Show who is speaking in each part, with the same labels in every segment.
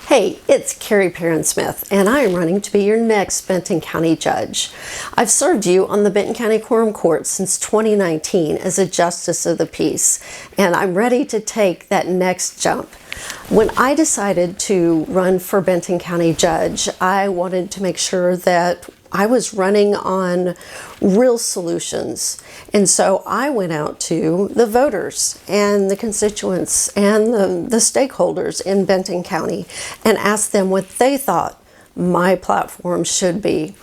Speaker 1: Hey, it's Carrie Perrien and I am running to be your next Benton County Judge. I've served you on the Benton County Quorum Court since 2019 as a Justice of the Peace, and I'm ready to take that next jump. When I decided to run for Benton County Judge, I wanted to make sure that I was running on real solutions. And so I went out to the voters and the constituents and the stakeholders in Benton County and asked them what they thought my platform should be.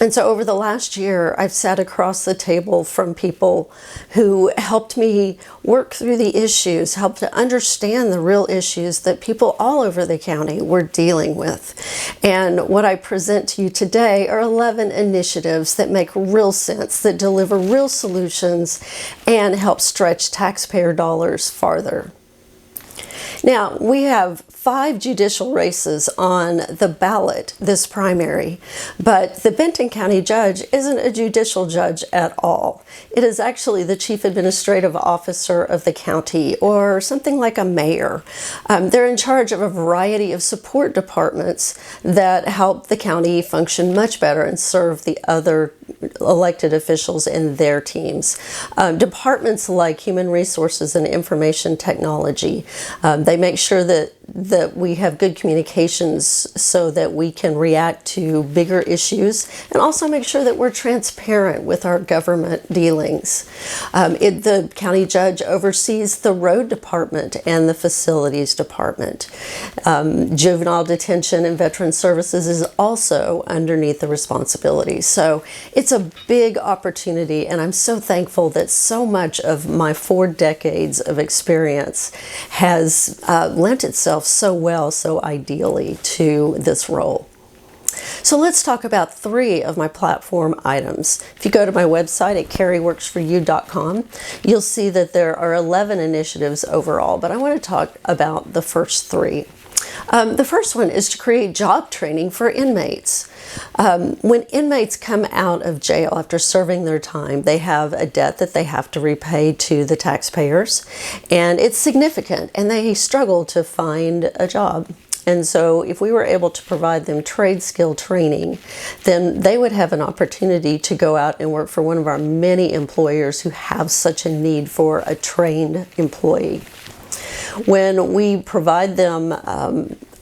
Speaker 1: And so over the last year, I've sat across the table from people who helped me work through the issues, helped to understand the real issues that people all over the county were dealing with. And what I present to you today are 11 initiatives that make real sense, that deliver real solutions, and help stretch taxpayer dollars farther. Now, we have 5 judicial races on the ballot this primary, but the Benton County Judge isn't a judicial judge at all. It is actually the chief administrative officer of the county, or something like a mayor. They're in charge of a variety of support departments that help the county function much better and serve the other elected officials and their teams. Departments like Human Resources and Information Technology, they make sure that we have good communications so that we can react to bigger issues, and also make sure that we're transparent with our government dealings. The county judge oversees the road department and the facilities department. Juvenile detention and veteran services is also underneath the responsibility. So it's a big opportunity, and I'm so thankful that so much of my 4 decades of experience has lent itself so well, so ideally to this role. So let's talk about 3 of my platform items. If you go to my website at carrieworksforyou.com, you'll see that there are 11 initiatives overall, but I want to talk about the first 3. The first one is to create job training for inmates. When inmates come out of jail after serving their time, they have a debt that they have to repay to the taxpayers, and it's significant, and they struggle to find a job. And so if we were able to provide them trade skill training, then they would have an opportunity to go out and work for one of our many employers who have such a need for a trained employee. When we provide them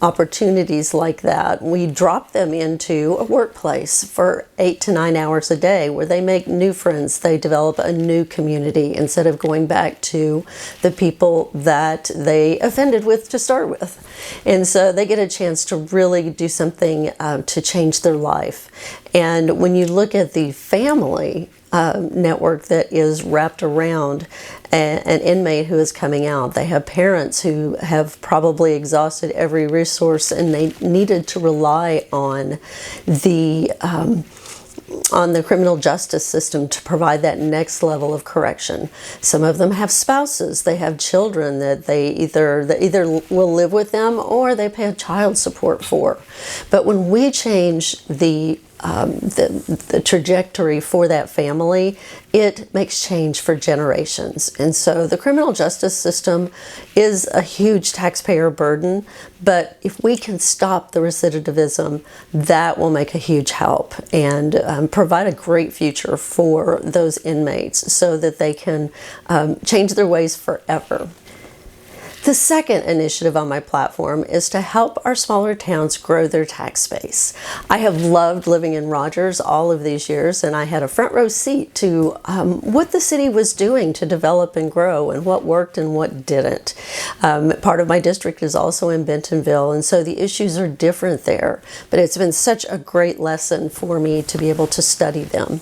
Speaker 1: opportunities like that, we drop them into a workplace for 8 to 9 hours a day where they make new friends, they develop a new community instead of going back to the people that they offended with to start with. And so they get a chance to really do something to change their life. And when you look at the family network that is wrapped around an inmate who is coming out, they have parents who have probably exhausted every resource, and they needed to rely on the criminal justice system to provide that next level of correction. Some of them have spouses, they have children that they either will live with them or they pay child support for. But when we change the trajectory for that family, it makes change for generations. And so the criminal justice system is a huge taxpayer burden, but if we can stop the recidivism, that will make a huge help and provide a great future for those inmates so that they can change their ways forever. The second initiative on my platform is to help our smaller towns grow their tax base. I have loved living in Rogers all of these years, and I had a front row seat to what the city was doing to develop and grow and what worked and what didn't. Part of my district is also in Bentonville, and so the issues are different there, but it's been such a great lesson for me to be able to study them.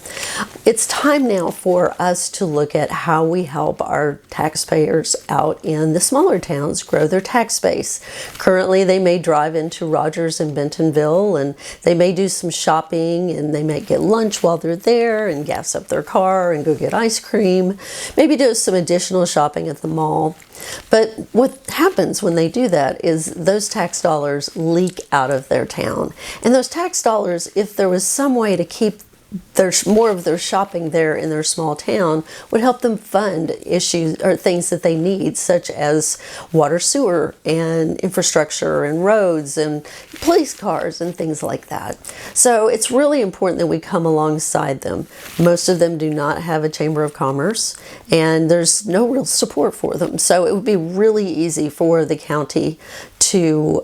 Speaker 1: It's time now for us to look at how we help our taxpayers out in the smaller towns grow their tax base. Currently, they may drive into Rogers and Bentonville, and they may do some shopping, and they may get lunch while they're there and gas up their car and go get ice cream, maybe do some additional shopping at the mall. But what happens when they do that is those tax dollars leak out of their town. And those tax dollars, if there was some way to keep there's more of their shopping there in their small town would help them fund issues or things that they need, such as water, sewer, and infrastructure, and roads, and police cars, and things like that. So it's really important that we come alongside them. Most of them do not have a chamber of commerce, and there's no real support for them. So it would be really easy for the county to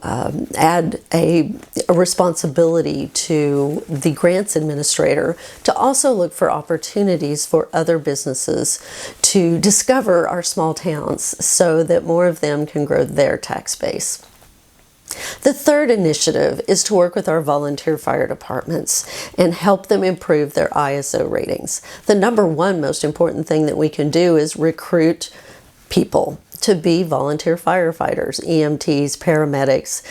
Speaker 1: add a responsibility to the grants administrator to also look for opportunities for other businesses to discover our small towns so that more of them can grow their tax base. The third initiative is to work with our volunteer fire departments and help them improve their ISO ratings. The number one most important thing that we can do is recruit people to be volunteer firefighters, EMTs, paramedics.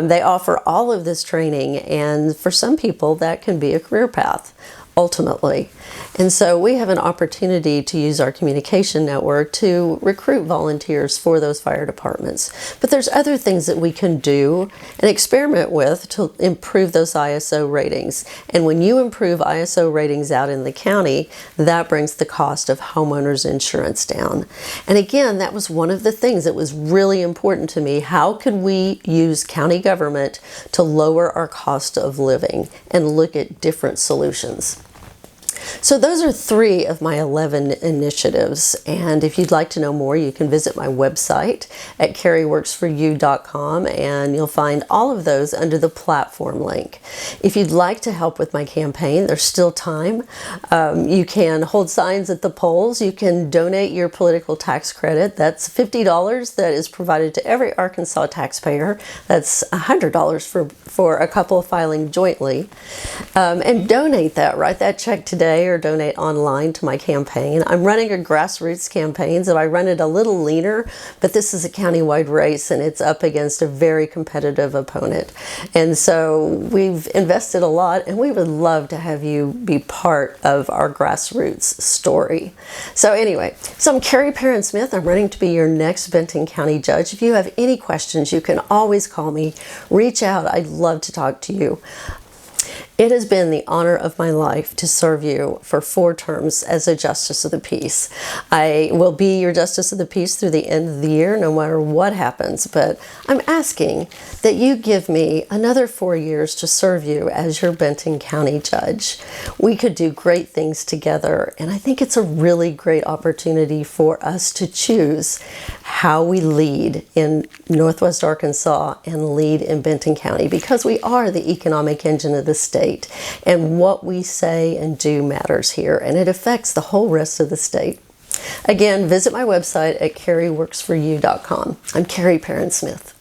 Speaker 1: They offer all of this training, and for some people that can be a career path ultimately. And so we have an opportunity to use our communication network to recruit volunteers for those fire departments. But there's other things that we can do and experiment with to improve those ISO ratings. And when you improve ISO ratings out in the county, that brings the cost of homeowners insurance down. And again, that was one of the things that was really important to me. How could we use county government to lower our cost of living and look at different solutions? So those are 3 of my 11 initiatives, and if you'd like to know more, you can visit my website at carrieworksforyou.com, and you'll find all of those under the platform link. If you'd like to help with my campaign, there's still time. You can hold signs at the polls. You can donate your political tax credit. That's $50 that is provided to every Arkansas taxpayer. That's $100 for a couple filing jointly. And donate that, write that check today or donate online to my campaign. I'm running a grassroots campaign, so I run it a little leaner, but this is a countywide race and it's up against a very competitive opponent. And so we've invested a lot, and we would love to have you be part of our grassroots story. So anyway, I'm Carrie Perrien Smith. I'm running to be your next Benton County Judge. If you have any questions, you can always call me. Reach out. I'd love to talk to you. It has been the honor of my life to serve you for 4 terms as a Justice of the Peace. I will be your Justice of the Peace through the end of the year, no matter what happens, but I'm asking that you give me another 4 years to serve you as your Benton County Judge. We could do great things together, and I think it's a really great opportunity for us to choose how we lead in Northwest Arkansas and lead in Benton County, because we are the economic engine of the state. And what we say and do matters here, and it affects the whole rest of the state. Again, visit my website at carrieworksforyou.com. I'm Carrie Perrien Smith.